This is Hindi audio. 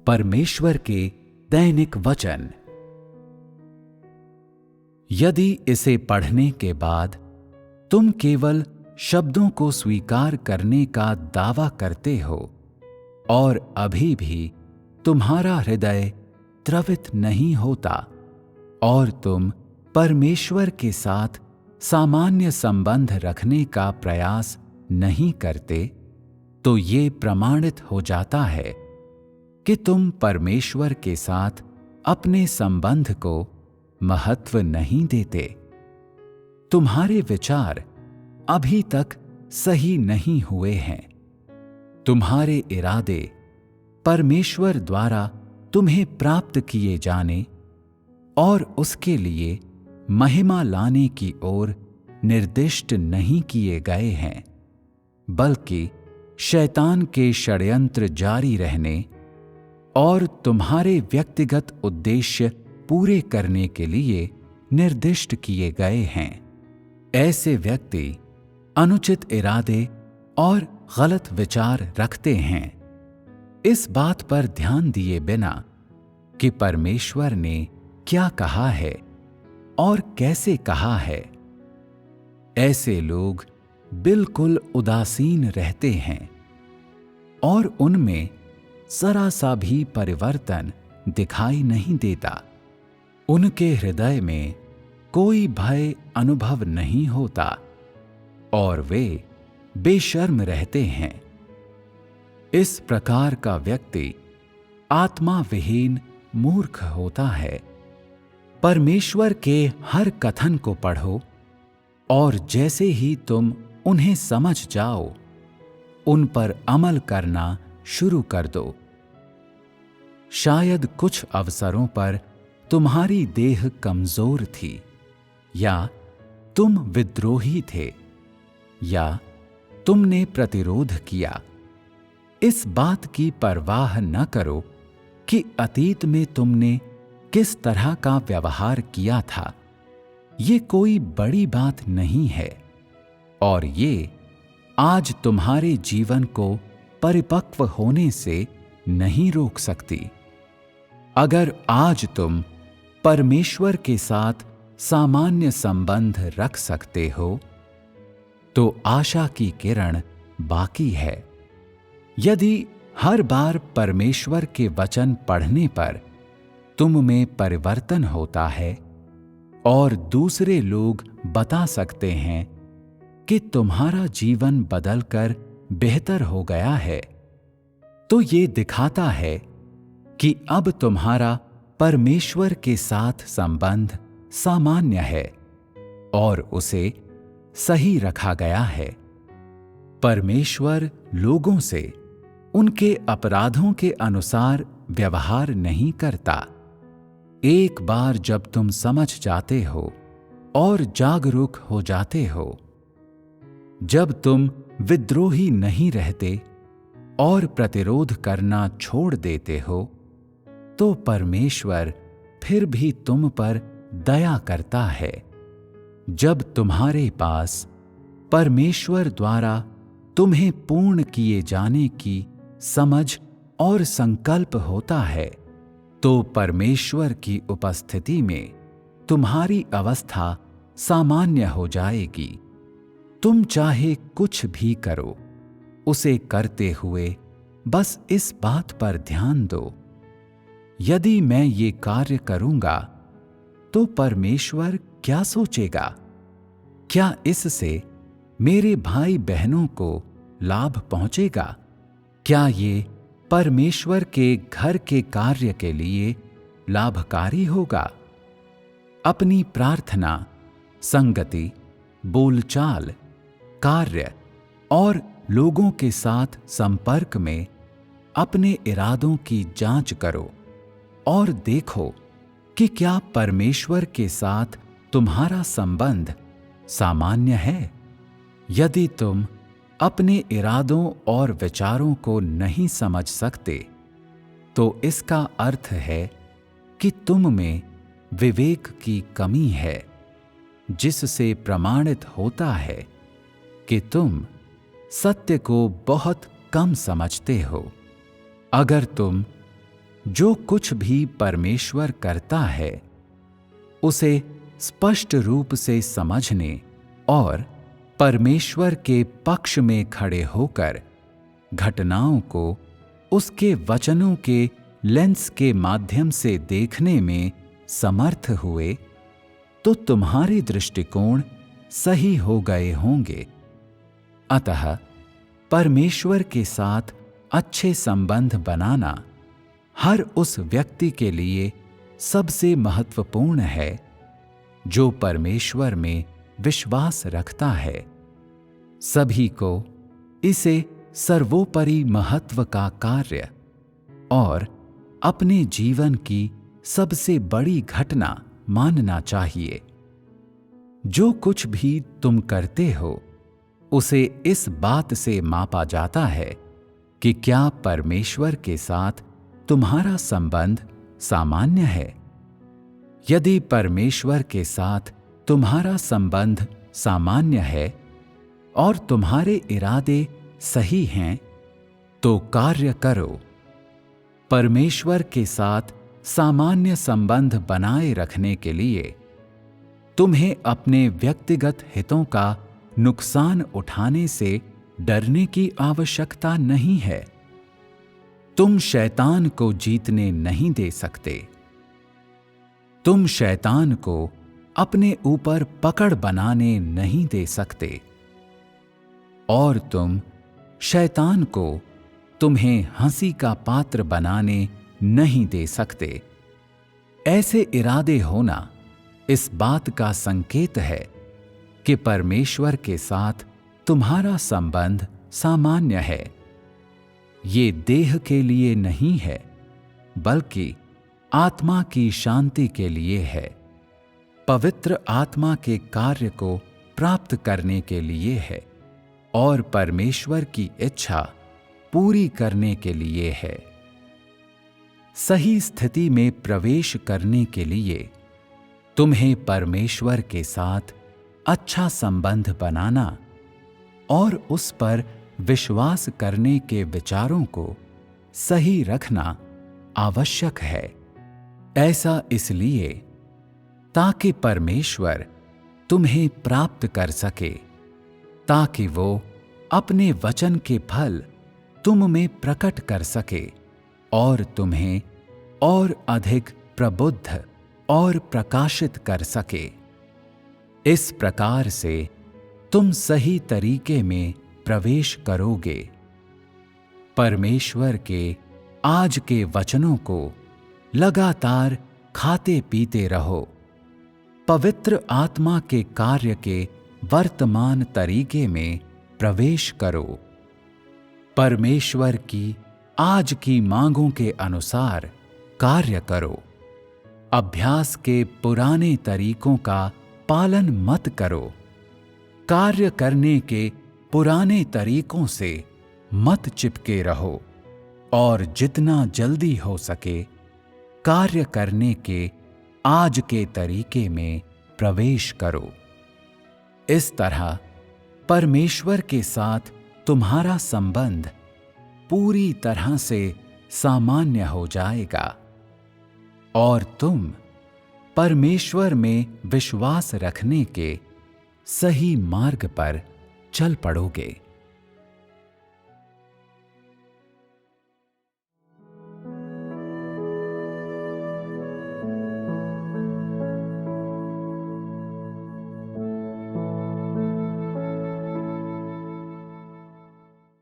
परमेश्वर के दैनिक वचन। यदि इसे पढ़ने के बाद तुम केवल शब्दों को स्वीकार करने का दावा करते हो और अभी भी तुम्हारा हृदय द्रवित नहीं होता और तुम परमेश्वर के साथ सामान्य संबंध रखने का प्रयास नहीं करते, तो ये प्रमाणित हो जाता है कि तुम परमेश्वर के साथ अपने संबंध को महत्व नहीं देते। तुम्हारे विचार अभी तक सही नहीं हुए हैं। तुम्हारे इरादे परमेश्वर द्वारा तुम्हें प्राप्त किए जाने और उसके लिए महिमा लाने की ओर निर्दिष्ट नहीं किए गए हैं, बल्कि शैतान के षड्यंत्र जारी रहने और तुम्हारे व्यक्तिगत उद्देश्य पूरे करने के लिए निर्दिष्ट किए गए हैं। ऐसे व्यक्ति अनुचित इरादे और गलत विचार रखते हैं, इस बात पर ध्यान दिए बिना कि परमेश्वर ने क्या कहा है और कैसे कहा है। ऐसे लोग बिल्कुल उदासीन रहते हैं और उनमें जरा सा भी परिवर्तन दिखाई नहीं देता। उनके हृदय में कोई भय अनुभव नहीं होता और वे बेशर्म रहते हैं। इस प्रकार का व्यक्ति आत्मा विहीन मूर्ख होता है। परमेश्वर के हर कथन को पढ़ो और जैसे ही तुम उन्हें समझ जाओ, उन पर अमल करना शुरू कर दो। शायद कुछ अवसरों पर तुम्हारी देह कमजोर थी, या तुम विद्रोही थे, या तुमने प्रतिरोध किया। इस बात की परवाह न करो कि अतीत में तुमने किस तरह का व्यवहार किया था। ये कोई बड़ी बात नहीं है और ये आज तुम्हारे जीवन को परिपक्व होने से नहीं रोक सकती। अगर आज तुम परमेश्वर के साथ सामान्य संबंध रख सकते हो, तो आशा की किरण बाकी है। यदि हर बार परमेश्वर के वचन पढ़ने पर तुम में परिवर्तन होता है और दूसरे लोग बता सकते हैं कि तुम्हारा जीवन बदलकर बेहतर हो गया है, तो ये दिखाता है कि अब तुम्हारा परमेश्वर के साथ संबंध सामान्य है और उसे सही रखा गया है। परमेश्वर लोगों से उनके अपराधों के अनुसार व्यवहार नहीं करता। एक बार जब तुम समझ जाते हो और जागरूक हो जाते हो, जब तुम विद्रोही नहीं रहते और प्रतिरोध करना छोड़ देते हो, तो परमेश्वर फिर भी तुम पर दया करता है। जब तुम्हारे पास परमेश्वर द्वारा तुम्हें पूर्ण किए जाने की समझ और संकल्प होता है, तो परमेश्वर की उपस्थिति में तुम्हारी अवस्था सामान्य हो जाएगी। तुम चाहे कुछ भी करो, उसे करते हुए बस इस बात पर ध्यान दो, यदि मैं ये कार्य करूंगा तो परमेश्वर क्या सोचेगा? क्या इससे मेरे भाई बहनों को लाभ पहुंचेगा? क्या ये परमेश्वर के घर के कार्य के लिए लाभकारी होगा? अपनी प्रार्थना, संगति, बोलचाल, कार्य और लोगों के साथ संपर्क में अपने इरादों की जांच करो और देखो कि क्या परमेश्वर के साथ तुम्हारा संबंध सामान्य है। यदि तुम अपने इरादों और विचारों को नहीं समझ सकते, तो इसका अर्थ है कि तुम में विवेक की कमी है, जिससे प्रमाणित होता है कि तुम सत्य को बहुत कम समझते हो। अगर तुम जो कुछ भी परमेश्वर करता है उसे स्पष्ट रूप से समझने और परमेश्वर के पक्ष में खड़े होकर घटनाओं को उसके वचनों के लेंस के माध्यम से देखने में समर्थ हुए तो तुम्हारे दृष्टिकोण सही हो गए होंगे। अतः परमेश्वर के साथ अच्छे संबंध बनाना हर उस व्यक्ति के लिए सबसे महत्वपूर्ण है जो परमेश्वर में विश्वास रखता है। सभी को इसे सर्वोपरि महत्व का कार्य और अपने जीवन की सबसे बड़ी घटना मानना चाहिए। जो कुछ भी तुम करते हो उसे इस बात से मापा जाता है कि क्या परमेश्वर के साथ तुम्हारा संबंध सामान्य है। यदि परमेश्वर के साथ तुम्हारा संबंध सामान्य है और तुम्हारे इरादे सही हैं तो कार्य करो। परमेश्वर के साथ सामान्य संबंध बनाए रखने के लिए तुम्हें अपने व्यक्तिगत हितों का नुकसान उठाने से डरने की आवश्यकता नहीं है। तुम शैतान को जीतने नहीं दे सकते। तुम शैतान को अपने ऊपर पकड़ बनाने नहीं दे सकते और तुम शैतान को तुम्हें हंसी का पात्र बनाने नहीं दे सकते। ऐसे इरादे होना इस बात का संकेत है कि परमेश्वर के साथ तुम्हारा संबंध सामान्य है। ये देह के लिए नहीं है बल्कि आत्मा की शांति के लिए है, पवित्र आत्मा के कार्य को प्राप्त करने के लिए है और परमेश्वर की इच्छा पूरी करने के लिए है। सही स्थिति में प्रवेश करने के लिए तुम्हें परमेश्वर के साथ अच्छा संबंध बनाना और उस पर विश्वास करने के विचारों को सही रखना आवश्यक है। ऐसा इसलिए ताकि परमेश्वर तुम्हें प्राप्त कर सके, ताकि वो अपने वचन के फल तुम में प्रकट कर सके और तुम्हें और अधिक प्रबुद्ध और प्रकाशित कर सके। इस प्रकार से तुम सही तरीके में प्रवेश करोगे। परमेश्वर के आज के वचनों को लगातार खाते पीते रहो। पवित्र आत्मा के कार्य के वर्तमान तरीके में प्रवेश करो। परमेश्वर की आज की मांगों के अनुसार कार्य करो। अभ्यास के पुराने तरीकों का पालन मत करो। कार्य करने के पुराने तरीकों से मत चिपके रहो और जितना जल्दी हो सके कार्य करने के आज के तरीके में प्रवेश करो। इस तरह परमेश्वर के साथ तुम्हारा संबंध पूरी तरह से सामान्य हो जाएगा और तुम परमेश्वर में विश्वास रखने के सही मार्ग पर चल पड़ोगे।